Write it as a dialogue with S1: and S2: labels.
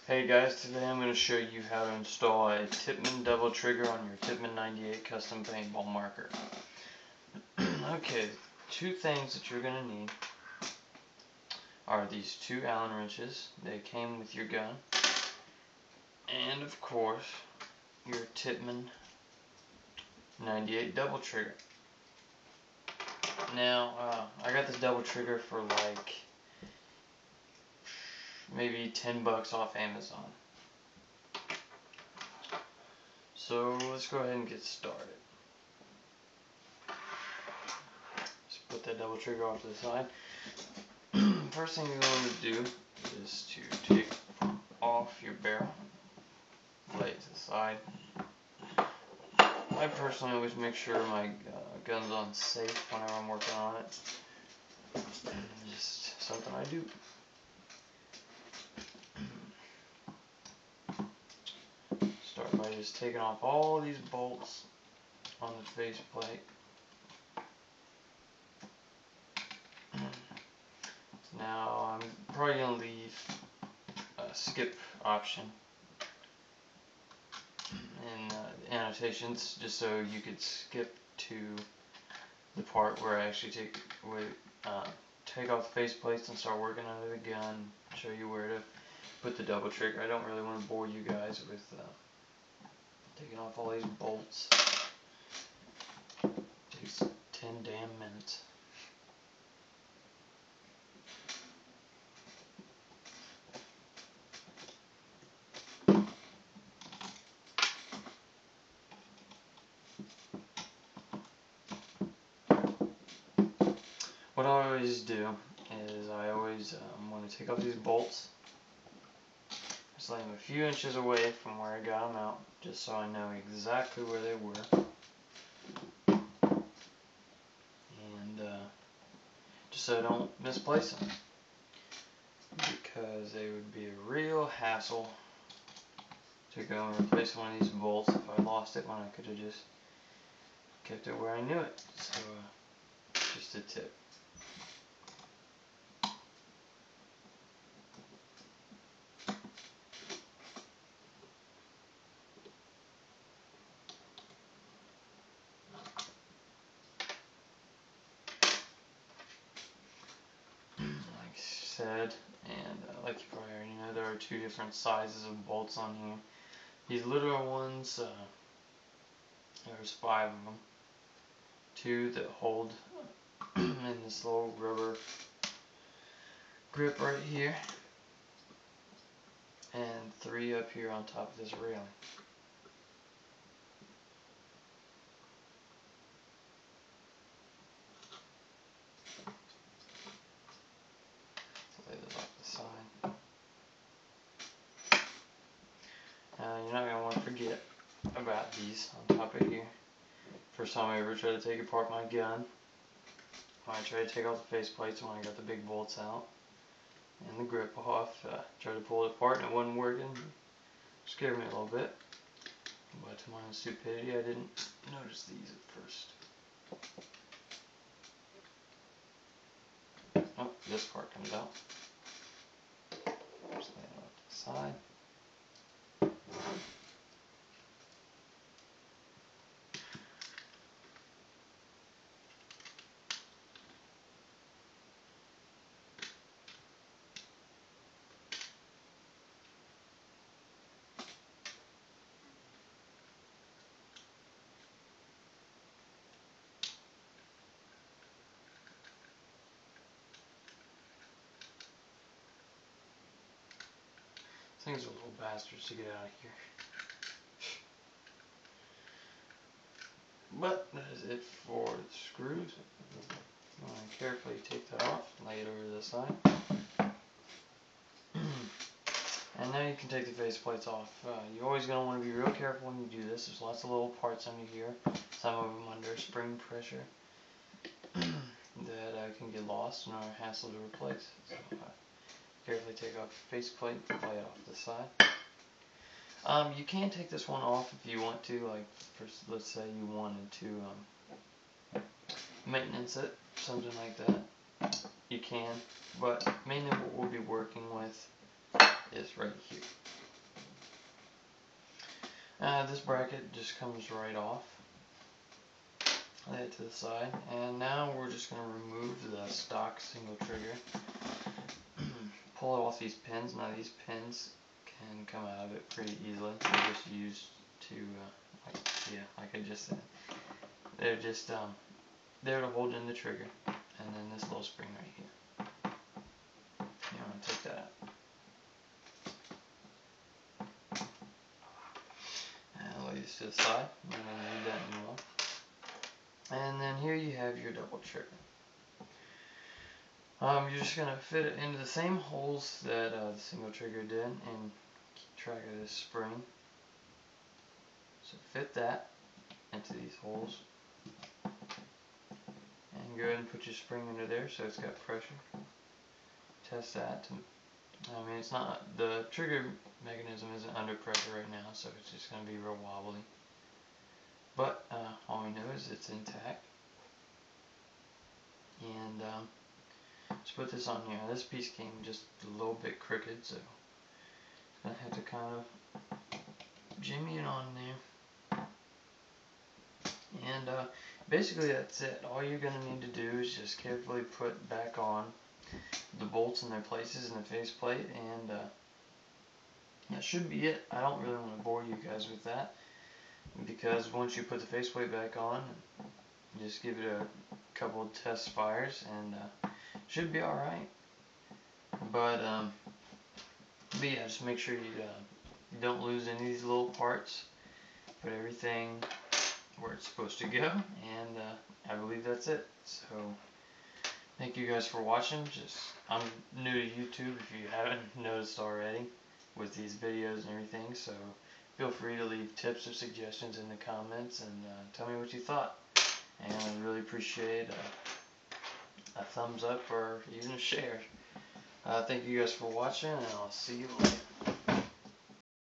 S1: Hey guys, today I'm going to show you how to install a Tippmann double trigger on your Tippmann 98 custom paintball marker. Okay, two things that you're going to need are these two Allen wrenches. They came with your gun. And of course, your Tippmann 98 double trigger. Now, I got this double trigger for like maybe $10 off Amazon. So let's go ahead and get started. Just put that double trigger off to the side. First thing you're going to do is to take off your barrel, lay it to the side. I personally always make sure my gun's on safe whenever I'm working on it. Just something I do. Start by just taking off all these bolts on the faceplate. Now I'm probably going to leave a skip option in the annotations just so you could skip to the part where I actually take off the faceplates and start working under the gun, show you where to put the double trigger. I don't really want to bore you guys with taking off all these bolts. It takes 10 damn minutes. What I always do is I always want to take off these bolts, just lay them a few inches away from where I got them out, just so I know exactly where they were. And just so I don't misplace them, because they would be a real hassle to go and replace one of these bolts if I lost it when I could have just kept it where I knew it. So just a tip. Like I said, and like you probably already know, there are two different sizes of bolts on here. These littler ones, there's 5 of them. 2 that hold in this little rubber grip right here, and 3 up here on top of this railing. Lay those off the side. You're not going to want to forget about these on top of here. First time I ever tried to take apart my gun, when I tried to take off the faceplates when I got the big bolts out and the grip off, tried to pull it apart and it wasn't working. It scared me a little bit, but to my own stupidity I didn't notice these at first. Oh, this part comes out. Just lay it off to the side. Things are little bastards to get out of here. But that is it for the screws. You want to carefully take that off, lay it over to the side. And now you can take the faceplates off. You're always going to want to be real careful when you do this. There's lots of little parts under here, some of them under spring pressure, that can get lost and are a hassle to replace. So carefully take off the faceplate, lay it off to the side. You can take this one off if you want to, like let's say you wanted to maintenance it, something like that. You can, but mainly what we'll be working with is right here. This bracket just comes right off. Lay it to the side, and now we're just going to remove the stock single trigger. Pull it off these pins. Now these pins can come out of it pretty easily. They're just used to, like I just said, they're just there to hold in the trigger, and then this little spring right here. You want to take that out. And lay this to the side. You don't need that anymore. And then here you have your double trigger. You're just going to fit it into the same holes that the single trigger did and keep track of this spring. So fit that into these holes. And go ahead and put your spring under there so it's got pressure. Test that. It's not, the trigger mechanism isn't under pressure right now, so it's just going to be real wobbly. But all we know is it's intact. And let's put this on here. This piece came just a little bit crooked, so it's going to have to kind of jimmy it on there. And basically that's it. All you're going to need to do is just carefully put back on the bolts in their places in the faceplate, and that should be it. I don't really want to bore you guys with that, because once you put the faceplate back on, just give it a couple of test fires and should be alright. But yeah, just make sure you don't lose any of these little parts. Put everything where it's supposed to go, and I believe that's it. So thank you guys for watching. I'm new to YouTube, if you haven't noticed already, with these videos and everything, so feel free to leave tips or suggestions in the comments and tell me what you thought. And I really appreciate a thumbs up or even a share. Thank you guys for watching, and I'll see you later.